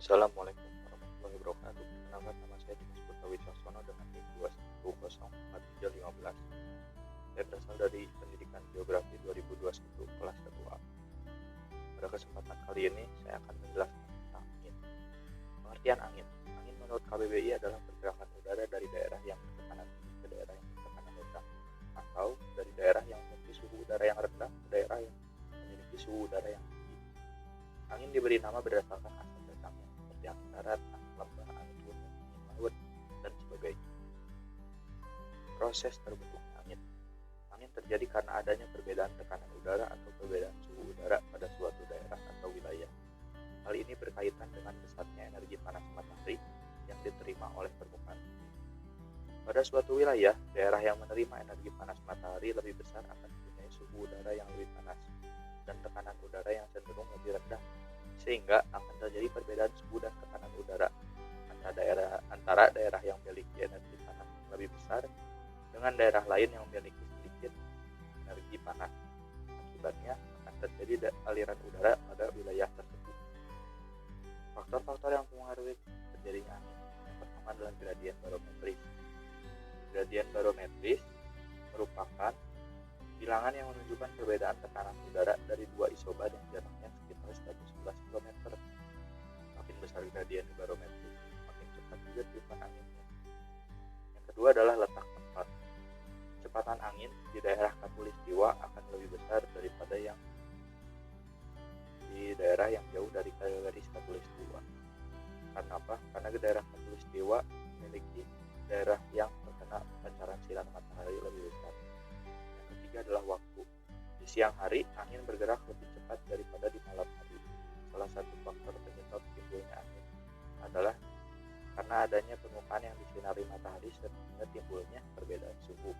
Assalamualaikum warahmatullahi wabarakatuh. Perkenalkan, nama saya Dimas Putra Wicaksono dengan NIM 2104315. Saya berasal dari Pendidikan Geografi 2021 kelas 1A. Pada kesempatan kali ini saya akan menjelaskan tentang angin. Pengertian angin. Angin menurut KBBI adalah pergerakan udara dari daerah yang bertekanan tinggi ke daerah yang bertekanan rendah, atau dari daerah yang memiliki suhu udara yang rendah ke daerah yang memiliki suhu udara yang tinggi. Angin diberi nama berdasarkan asal datangnya, seperti angin darat, angin lembah, angin gunung, angin laut, dan sebagainya. Proses terbentuknya angin. Angin terjadi karena adanya perbedaan tekanan udara atau perbedaan suhu udara pada suatu daerah atau wilayah. Hal ini berkaitan dengan besarnya energi panas matahari yang diterima oleh permukaan bumi. Pada suatu wilayah, daerah yang menerima energi panas matahari lebih besar akan mempunyai suhu udara yang lebih panas dan tekanan udara yang cenderung lebih rendah, sehingga akan terjadi perbedaan suhu dan tekanan udara antara daerah yang memiliki energi panas yang lebih besar dengan daerah lain yang memiliki sedikit energi panas. Akibatnya akan terjadi aliran udara pada wilayah tersebut. Faktor-faktor yang mempengaruhi terjadinya angin. Yang pertama adalah gradien barometris. Gradien barometris merupakan bilangan yang menunjukkan perbedaan tekanan udara dari dua isobar yang jaraknya sekitar 111 km. Makin besar gradien barometris, makin cepat juga tiupan anginnya. Yang kedua adalah letak tempat. Kecepatan angin di daerah khatulistiwa akan lebih besar daripada yang di daerah yang jauh dari garis khatulistiwa. Karena apa? Karena daerah khatulistiwa memiliki daerah yang terkena pancaran sinar matahari lebih besar. Yang ketiga adalah waktu. Di siang hari, angin bergerak lebih cepat daripada di malam hari. Salah satu faktor penyebab timbulnya angin adalah karena adanya permukaan yang disinari matahari sehingga timbulnya perbedaan suhu.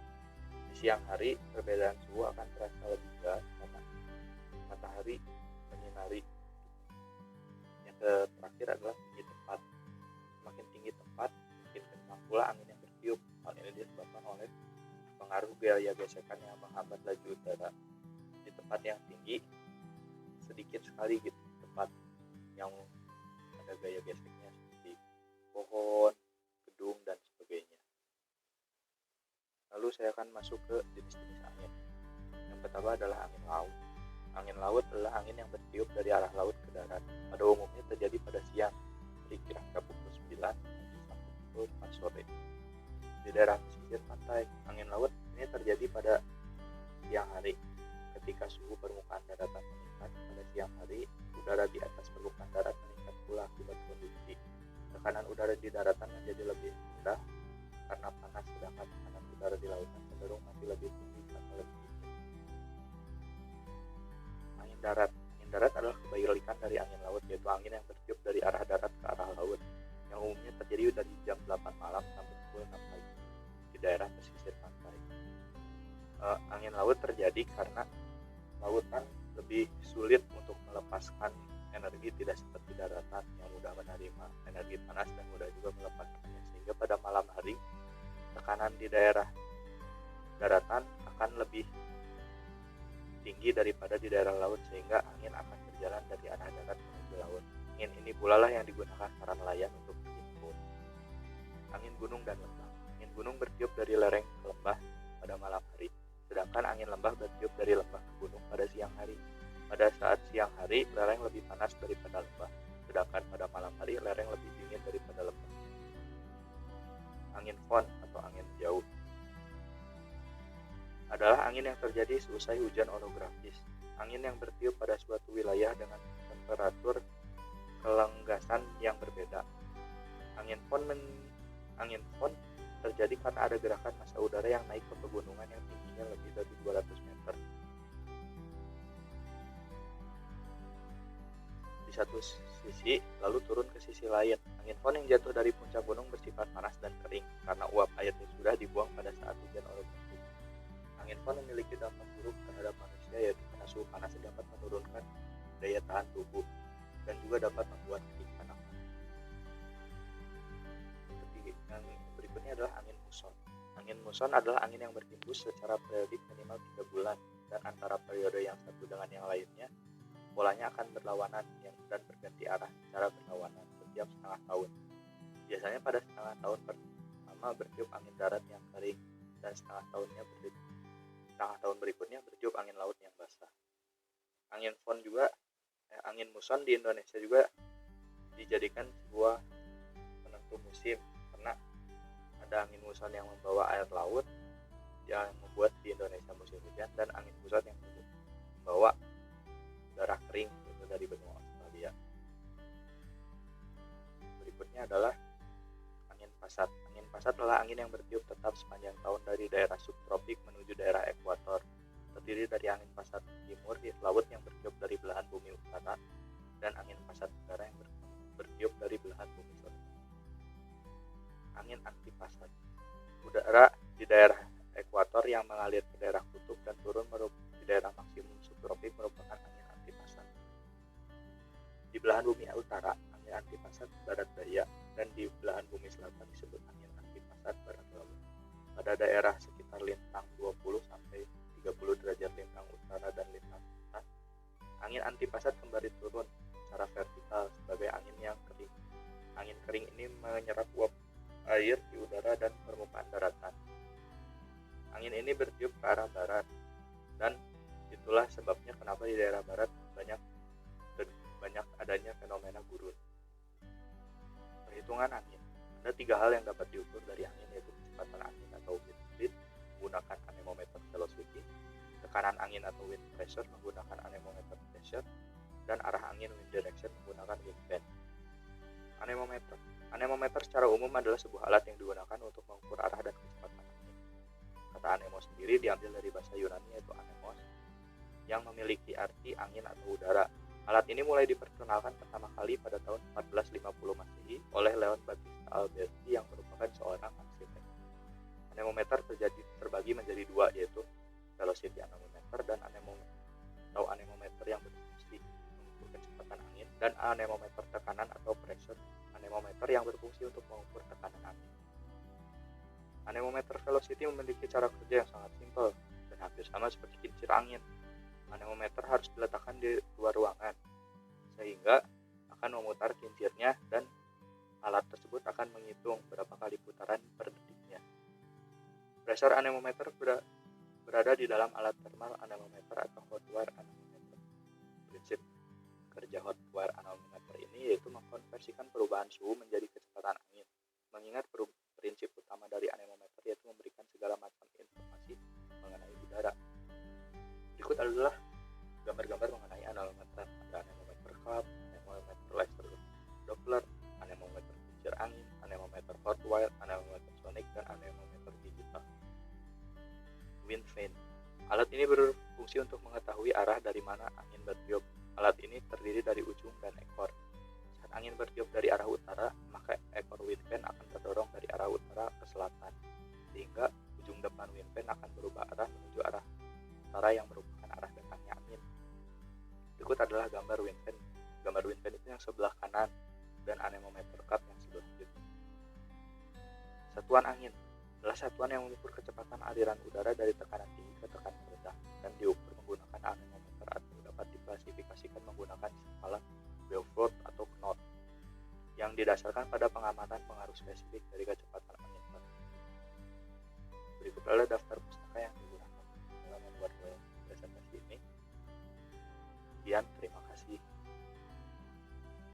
Di siang hari, perbedaan suhu akan terasa lebih jelas karena matahari menyinari. Yang terakhir adalah tinggi tempat. Semakin tinggi tempat, makin kencang pula angin yang bertiup. Hal ini disebabkan oleh pengaruh gaya gesekan yang menghambat laju udara. Di tempat yang tinggi, sedikit sekali gitu tempat yang ada gaya geseknya seperti pohon, gedung, dan sebagainya. Lalu saya akan masuk ke jenis-jenis angin. Yang pertama adalah angin laut. Angin laut adalah angin yang bertiup dari arah laut ke darat. Pada umumnya terjadi pada siang, dari kira-kira pukul 9 sampai pukul 4 sore. Di daerah pesisir pantai, angin laut ini terjadi pada siang hari. Ketika suhu permukaan daratan meningkat pada siang hari, udara di atas permukaan darat meningkat pula akibat konduksi. Tekanan udara di daratan menjadi lebih rendah karena panas, sedangkan tekanan udara di lautan cenderung masih lebih tinggi atau lebih dingin. Angin darat. Angin darat adalah kebalikan dari angin laut, yaitu angin yang bertiup dari arah darat ke arah laut, yang umumnya terjadi dari jam 8 malam sampai pukul 6 pagi di daerah pesisir pantai. Angin laut terjadi karena lautan lebih sulit untuk melepaskan energi, tidak seperti daratan yang mudah menerima energi panas dan mudah juga melepaskannya, sehingga pada malam hari tekanan di daerah daratan akan lebih tinggi daripada di daerah laut, sehingga angin akan berjalan dari arah darat menuju laut. Angin ini pula lah yang digunakan para nelayan untuk bertiup. Angin gunung dan lembah. Angin gunung bertiup dari lereng ke lembah pada malam hari, sedangkan angin lembah bertiup dari lembah ke gunung pada siang hari. Pada saat siang hari, lereng lebih panas daripada lembah, sedangkan pada malam hari, lereng lebih dingin daripada lembah. Angin fon atau angin jauh adalah angin yang terjadi seusai hujan orografis. Angin yang bertiup pada suatu wilayah dengan temperatur kelenggasan yang berbeda. Angin fon terjadi karena ada gerakan massa udara yang naik ke pegunungan yang tingginya lebih dari 200 meter. Di satu sisi, lalu turun ke sisi lain. Angin fon yang jatuh dari puncak gunung bersifat panas dan kering karena uap air yang sudah dibuang pada saat hujan orografis. Angin fon memiliki dampak buruk terhadap manusia, yaitu karena suhu panas dapat menurunkan daya tahan tubuh dan juga dapat membuat kering panas. Yang berikutnya adalah angin muson. Angin muson adalah angin yang bertimbus secara periodik minimal 3 bulan, dan antara periode yang satu dengan yang lainnya polanya akan berlawanan dan berganti arah secara berlawanan. setiap setengah tahun. Biasanya pada setengah tahun pertama bertiup angin darat yang kering dan setengah tahun berikutnya bertiup angin laut yang basah. Angin muson di Indonesia juga dijadikan sebuah penentu musim karena ada angin muson yang membawa air laut yang membuat di Indonesia musim hujan, dan angin muson yang membawa udara kering itu dari benua Australia. Berikutnya adalah angin pasat. Angin pasat adalah angin yang bertiup tetap sepanjang tahun dari daerah subtropik menuju daerah ekuator. Terdiri dari angin pasat timur di laut yang bertiup dari belahan bumi utara dan angin pasat tenggara yang bertiup dari belahan bumi selatan. Angin antipasat. Udara di daerah ekuator yang mengalir ke daerah kutub dan turun di daerah maksimum subtropik merupakan angin antipasat. Di belahan bumi utara, angin antipasat barat daya, dan di belahan bumi selatan disebut angin antipasat barat laut. Pada daerah sekitar lintang 20 sampai 30 derajat lintang utara dan lintang selatan, angin antipasat kembali turun secara vertikal sebagai angin yang kering. Angin kering ini menyerap uap air di udara dan permukaan daratan. Angin ini bertiup ke arah barat, dan itulah sebabnya kenapa di daerah barat banyak adanya fenomena gurun. Perhitungan angin. Ada 3 hal yang dapat diukur dari angin, yaitu kecepatan angin atau wind speed menggunakan anemometer velocity, tekanan angin atau wind pressure menggunakan anemometer pressure, dan arah angin wind direction menggunakan wind fan. Anemometer. Anemometer secara umum adalah sebuah alat yang digunakan untuk mengukur arah dan kecepatan angin. Kata anemos sendiri diambil dari bahasa Yunani yaitu anemos, yang memiliki arti angin atau udara. Alat ini mulai diperkenalkan pertama kali pada tahun 1450 Masehi oleh Leon Battista Alberti yang merupakan seorang arsitek. Anemometer terbagi menjadi 2, yaitu velocity anemometer dan anemometer yang berfungsi mengukur kecepatan angin, dan anemometer tekanan atau pressure anemometer yang berfungsi untuk mengukur tekanan angin. Anemometer velocity memiliki cara kerja yang sangat simpel dan hampir sama seperti kincir angin. Anemometer harus diletakkan di luar ruangan sehingga akan memutar kincirnya, dan alat tersebut akan menghitung berapa kali putaran per detiknya. Pressure anemometer berada di dalam alat thermal anemometer atau hot wire anemometer. Prinsip kerja hot wire anemometer ini yaitu mengkonversikan perubahan suhu menjadi kecepatan angin. Mengingat prinsip utama dari anemometer yaitu memberikan segala macam informasi mengenai udara. Berikut adalah gambar-gambar mengenai anemometer. Ada anemometer cup, anemometer laser Doppler, anemometer kincir angin, anemometer hot wire, anemometer sonic, dan anemometer digital. Wind fan. Alat ini berfungsi untuk mengetahui arah dari mana angin bertiup. Alat ini terdiri dari ujung dan ekor. Saat angin bertiup dari arah utara, maka ekor wind fan akan terdorong dari arah utara ke selatan, sehingga ujung depan wind fan akan berubah arah menuju arah utara yang merupakan arah datangnya angin. Berikut adalah gambar wind fan. Gambar wind fan itu yang sebelah kanan dan anemometer cup yang sebelah kiri. Satuan angin adalah satuan yang mengukur kecepatan aliran udara dari tekanan tinggi ke tekanan rendah dan diukur menggunakan anemometer atau dapat diklasifikasikan menggunakan skala Beaufort atau knot yang didasarkan pada pengamatan pengaruh spesifik dari kecepatan angin. Berikut adalah daftar pustaka yang digunakan dalam membuat presentasi ini. Sekian, terima kasih.